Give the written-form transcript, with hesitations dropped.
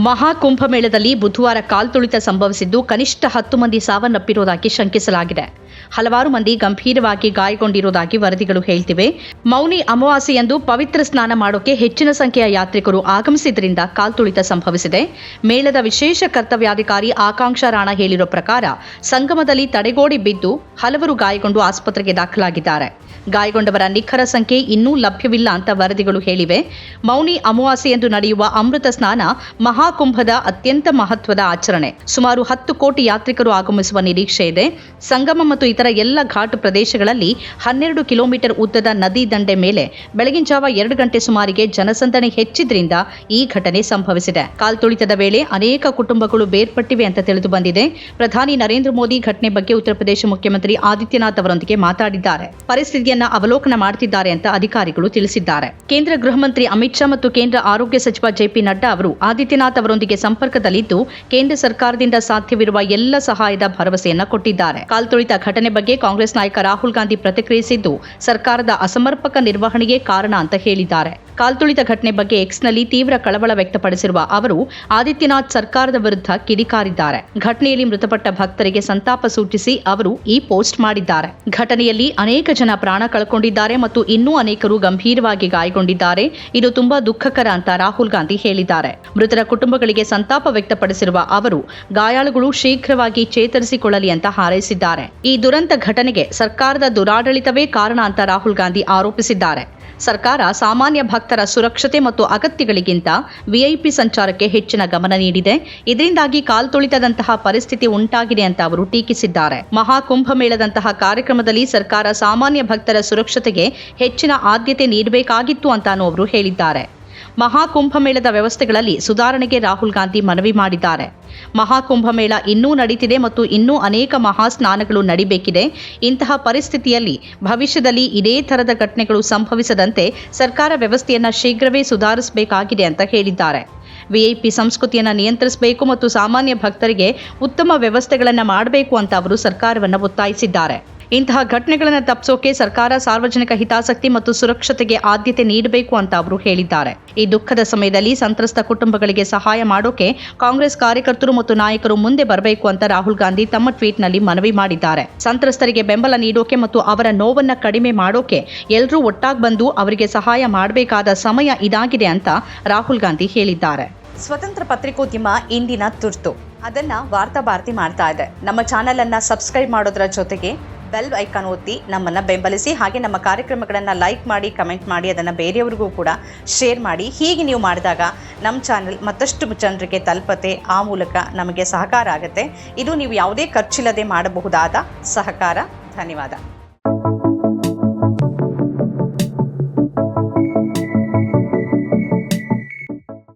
ಮಹಾಕುಂಭಮೇಳದಲ್ಲಿ ಬುಧವಾರ ಕಾಲ್ತುಳಿತ ಸಂಭವಿಸಿದ್ದು ಕನಿಷ್ಠ 10 ಮಂದಿ ಸಾವನ್ನಪ್ಪಿರುವುದಾಗಿ ಶಂಕಿಸಲಾಗಿದೆ. ಹಲವಾರು ಮಂದಿ ಗಂಭೀರವಾಗಿ ಗಾಯಗೊಂಡಿರುವುದಾಗಿ ವರದಿಗಳು ಹೇಳ್ತಿವೆ. ಮೌನಿ ಅಮಾವಾಸ್ಯೆಯಂದು ಪವಿತ್ರ ಸ್ನಾನ ಮಾಡೋಕೆ ಹೆಚ್ಚಿನ ಸಂಖ್ಯೆಯ ಯಾತ್ರಿಕರು ಆಗಮಿಸಿದ್ರಿಂದ ಕಾಲ್ತುಳಿತ ಸಂಭವಿಸಿದೆ. ಮೇಳದ ವಿಶೇಷ ಕರ್ತವ್ಯಾಧಿಕಾರಿ ಆಕಾಂಕ್ಷಾ ರಾಣಾ ಹೇಳಿರೋ ಪ್ರಕಾರ ಸಂಗಮದಲ್ಲಿ ತಡೆಗೋಡೆ ಬಿದ್ದು ಹಲವರು ಗಾಯಗೊಂಡು ಆಸ್ಪತ್ರೆಗೆ ದಾಖಲಾಗಿದ್ದಾರೆ. ಗಾಯಗೊಂಡವರ ನಿಖರ ಸಂಖ್ಯೆ ಇನ್ನೂ ಲಭ್ಯವಿಲ್ಲ ಅಂತ ವರದಿಗಳು ಹೇಳಿವೆ. ಮೌನಿ ಅಮಾವಾಸ್ಯೆಯಂದು ನಡೆಯುವ ಅಮೃತ ಸ್ನಾನ ಮಹಾಕುಂಭದ ಅತ್ಯಂತ ಮಹತ್ವದ ಆಚರಣೆ. ಸುಮಾರು 10 ಕೋಟಿ ಯಾತ್ರಿಕರು ಆಗಮಿಸುವ ನಿರೀಕ್ಷೆ ಇದೆ. ಸಂಗಮ ಮತ್ತು ಇತರ ಎಲ್ಲ ಘಾಟ್ ಪ್ರದೇಶಗಳಲ್ಲಿ 12 ಕಿಲೋಮೀಟರ್ ಉದ್ದದ ನದಿ ದಂಡೆ ಮೇಲೆ ಬೆಳಗಿನ ಜಾವ 2 ಗಂಟೆ ಸುಮಾರಿಗೆ ಜನಸಂದಣಿ ಹೆಚ್ಚಿದ್ರಿಂದ ಈ ಘಟನೆ ಸಂಭವಿಸಿದೆ. ಕಾಲ್ತುಳಿತದ ವೇಳೆ ಅನೇಕ ಕುಟುಂಬಗಳು ಬೇರ್ಪಟ್ಟಿವೆ ಅಂತ ತಿಳಿದು ಬಂದಿದೆ. ಪ್ರಧಾನಿ ನರೇಂದ್ರ ಮೋದಿ ಘಟನೆ ಬಗ್ಗೆ ಉತ್ತರ ಪ್ರದೇಶ ಮುಖ್ಯಮಂತ್ರಿ ಆದಿತ್ಯನಾಥ್ ಅವರೊಂದಿಗೆ ಮಾತಾಡಿದ್ದಾರೆ. ಪರಿಸ್ಥಿತಿಯನ್ನ ಅವಲೋಕನ ಮಾಡುತ್ತಿದ್ದಾರೆ ಅಂತ ಅಧಿಕಾರಿಗಳು ತಿಳಿಸಿದ್ದಾರೆ. ಕೇಂದ್ರ ಗೃಹ ಮಂತ್ರಿ ಅಮಿತ್ ಶಾ ಮತ್ತು ಕೇಂದ್ರ ಆರೋಗ್ಯ ಸಚಿವ ಜೆಪಿ ನಡ್ಡಾ ಅವರು ಆದಿತ್ಯನಾಥ್ ಅವರೊಂದಿಗೆ ಸಂಪರ್ಕದಲ್ಲಿದ್ದು ಕೇಂದ್ರ ಸರ್ಕಾರದಿಂದ ಸಾಧ್ಯವಿರುವ ಎಲ್ಲ ಸಹಾಯದ ಭರವಸೆಯನ್ನ ಕೊಟ್ಟಿದ್ದಾರೆ. ಕಾಲ್ತುಳಿತ ಘಟನೆ ಬಗ್ಗೆ ಕಾಂಗ್ರೆಸ್ ನಾಯಕ ರಾಹುಲ್ ಗಾಂಧಿ ಪ್ರತಿಕ್ರಿಯಿಸಿದ್ದು ಸರ್ಕಾರದ ಅಸಮರ್ಪಕ ನಿರ್ವಹಣೆಗೆ ಕಾರಣ ಅಂತ ಹೇಳಿದ್ದಾರೆ. ಕಾಲ್ತುಳಿತ ಘಟನೆ ಬಗ್ಗೆ ಎಕ್ಸ್ನಲ್ಲಿ ತೀವ್ರ ಕಳವಳ ವ್ಯಕ್ತಪಡಿಸಿರುವ ಅವರು ಆದಿತ್ಯನಾಥ್ ಸರ್ಕಾರದ ವಿರುದ್ಧ ಕಿಡಿಕಾರಿದ್ದಾರೆ. ಘಟನೆಯಲ್ಲಿ ಮೃತಪಟ್ಟ ಭಕ್ತರಿಗೆ ಸಂತಾಪ ಸೂಚಿಸಿ ಅವರು ಈ ಪೋಸ್ಟ್ ಮಾಡಿದ್ದಾರೆ. ಘಟನೆಯಲ್ಲಿ ಅನೇಕ ಜನ ಪ್ರಾಣ ಕಳ್ಕೊಂಡಿದ್ದಾರೆ ಮತ್ತು ಇನ್ನೂ ಅನೇಕರು ಗಂಭೀರವಾಗಿ ಗಾಯಗೊಂಡಿದ್ದಾರೆ. ಇದು ತುಂಬಾ ದುಃಖಕರ ಅಂತ ರಾಹುಲ್ ಗಾಂಧಿ ಹೇಳಿದ್ದಾರೆ. ಮೃತರ ಕುಟುಂಬಗಳಿಗೆ ಸಂತಾಪ ವ್ಯಕ್ತಪಡಿಸಿರುವ ಅವರು ಗಾಯಾಳುಗಳು ಶೀಘ್ರವಾಗಿ ಚೇತರಿಸಿಕೊಳ್ಳಲಿ ಅಂತ ಹಾರೈಸಿದ್ದಾರೆ. ಈ ದುರಂತ ಘಟನೆಗೆ ಸರ್ಕಾರದ ದುರಾಡಳಿತವೇ ಕಾರಣ ಅಂತ ರಾಹುಲ್ ಗಾಂಧಿ ಆರೋಪಿಸಿದ್ದಾರೆ. ಸರ್ಕಾರ ಸಾಮಾನ್ಯ ಭಕ್ತರ ಸುರಕ್ಷತೆ ಮತ್ತು ಅಗತ್ಯಗಳಿಗಿಂತ ವಿಐಪಿ ಸಂಚಾರಕ್ಕೆ ಹೆಚ್ಚಿನ ಗಮನ ನೀಡಿದೆ. ಇದರಿಂದಾಗಿ ಕಾಲ್ತುಳಿತದಂತಹ ಪರಿಸ್ಥಿತಿ ಉಂಟಾಗಿದೆ ಅಂತ ಅವರು ಟೀಕಿಸಿದ್ದಾರೆ. ಮಹಾಕುಂಭಮೇಳದಂತಹ ಕಾರ್ಯಕ್ರಮದಲ್ಲಿ ಸರ್ಕಾರ ಸಾಮಾನ್ಯ ಭಕ್ತರ ಸುರಕ್ಷತೆಗೆ ಹೆಚ್ಚಿನ ಆದ್ಯತೆ ನೀಡಬೇಕಾಗಿತ್ತು ಅಂತಾನೂ ಅವರು ಹೇಳಿದ್ದಾರೆ. ಮಹಾಕುಂಭಮೇಳದ ವ್ಯವಸ್ಥೆಗಳಲ್ಲಿ ಸುಧಾರಣೆಗೆ ರಾಹುಲ್ ಗಾಂಧಿ ಮನವಿ ಮಾಡಿದ್ದಾರೆ. ಮಹಾಕುಂಭಮೇಳ ಇನ್ನೂ ನಡೀತಿದೆ ಮತ್ತು ಇನ್ನೂ ಅನೇಕ ಮಹಾಸ್ನಾನಗಳು ನಡಿಬೇಕಿದೆ. ಇಂತಹ ಪರಿಸ್ಥಿತಿಯಲ್ಲಿ ಭವಿಷ್ಯದಲ್ಲಿ ಇದೇ ಥರದ ಘಟನೆಗಳು ಸಂಭವಿಸದಂತೆ ಸರ್ಕಾರ ವ್ಯವಸ್ಥೆಯನ್ನು ಶೀಘ್ರವೇ ಸುಧಾರಿಸಬೇಕಾಗಿದೆ ಅಂತ ಹೇಳಿದ್ದಾರೆ. ವಿಐಪಿ ಸಂಸ್ಕೃತಿಯನ್ನು ನಿಯಂತ್ರಿಸಬೇಕು ಮತ್ತು ಸಾಮಾನ್ಯ ಭಕ್ತರಿಗೆ ಉತ್ತಮ ವ್ಯವಸ್ಥೆಗಳನ್ನು ಮಾಡಬೇಕು ಅಂತ ಅವರು ಸರ್ಕಾರವನ್ನು ಒತ್ತಾಯಿಸಿದ್ದಾರೆ. ಇಂತಹ ಘಟನೆಗಳನ್ನು ತಪ್ಪಿಸೋಕೆ ಸರ್ಕಾರ ಸಾರ್ವಜನಿಕ ಹಿತಾಸಕ್ತಿ ಮತ್ತು ಸುರಕ್ಷತೆಗೆ ಆದ್ಯತೆ ನೀಡಬೇಕು ಅಂತ ಅವರು ಹೇಳಿದ್ದಾರೆ. ಈ ದುಃಖದ ಸಮಯದಲ್ಲಿ ಸಂತ್ರಸ್ತ ಕುಟುಂಬಗಳಿಗೆ ಸಹಾಯ ಮಾಡೋಕೆ ಕಾಂಗ್ರೆಸ್ ಕಾರ್ಯಕರ್ತರು ಮತ್ತು ನಾಯಕರು ಮುಂದೆ ಬರಬೇಕು ಅಂತ ರಾಹುಲ್ ಗಾಂಧಿ ತಮ್ಮ ಟ್ವೀಟ್ನಲ್ಲಿ ಮನವಿ ಮಾಡಿದ್ದಾರೆ. ಸಂತ್ರಸ್ತರಿಗೆ ಬೆಂಬಲ ನೀಡೋಕೆ ಮತ್ತು ಅವರ ನೋವನ್ನ ಕಡಿಮೆ ಮಾಡೋಕೆ ಎಲ್ಲರೂ ಒಟ್ಟಾಗಿ ಬಂದು ಅವರಿಗೆ ಸಹಾಯ ಮಾಡಬೇಕಾದ ಸಮಯ ಇದಾಗಿದೆ ಅಂತ ರಾಹುಲ್ ಗಾಂಧಿ ಹೇಳಿದ್ದಾರೆ. ಸ್ವತಂತ್ರ ಪತ್ರಿಕೋದ್ಯಮ ಇಂದಿನ ತುರ್ತು. ಅದನ್ನ ವಾರ್ತಾ ಭಾರತಿ ಮಾಡ್ತಾ ಇದೆ. ನಮ್ಮ ಚಾನೆಲ್ ಅನ್ನ ಸಬ್ಸ್ಕ್ರೈಬ್ ಮಾಡೋದ್ರ ಜೊತೆಗೆ ಬೆಲ್ ಐಕಾನ್ ಒತ್ತಿ ನಮ್ಮನ್ನು ಬೆಂಬಲಿಸಿ. ಹಾಗೆ ನಮ್ಮ ಕಾರ್ಯಕ್ರಮಗಳನ್ನು ಲೈಕ್ ಮಾಡಿ, ಕಮೆಂಟ್ ಮಾಡಿ, ಅದನ್ನು ಬೇರೆಯವ್ರಿಗೂ ಕೂಡ ಶೇರ್ ಮಾಡಿ. ಹೀಗೆ ನೀವು ಮಾಡಿದಾಗ ನಮ್ಮ ಚಾನೆಲ್ ಮತ್ತಷ್ಟು ಜನರಿಗೆ ತಲುಪತ್ತೆ. ಆ ಮೂಲಕ ನಮಗೆ ಸಹಕಾರ ಆಗುತ್ತೆ. ಇದು ನೀವು ಯಾವುದೇ ಖರ್ಚಿಲ್ಲದೆ ಮಾಡಬಹುದಾದ ಸಹಕಾರ. ಧನ್ಯವಾದ.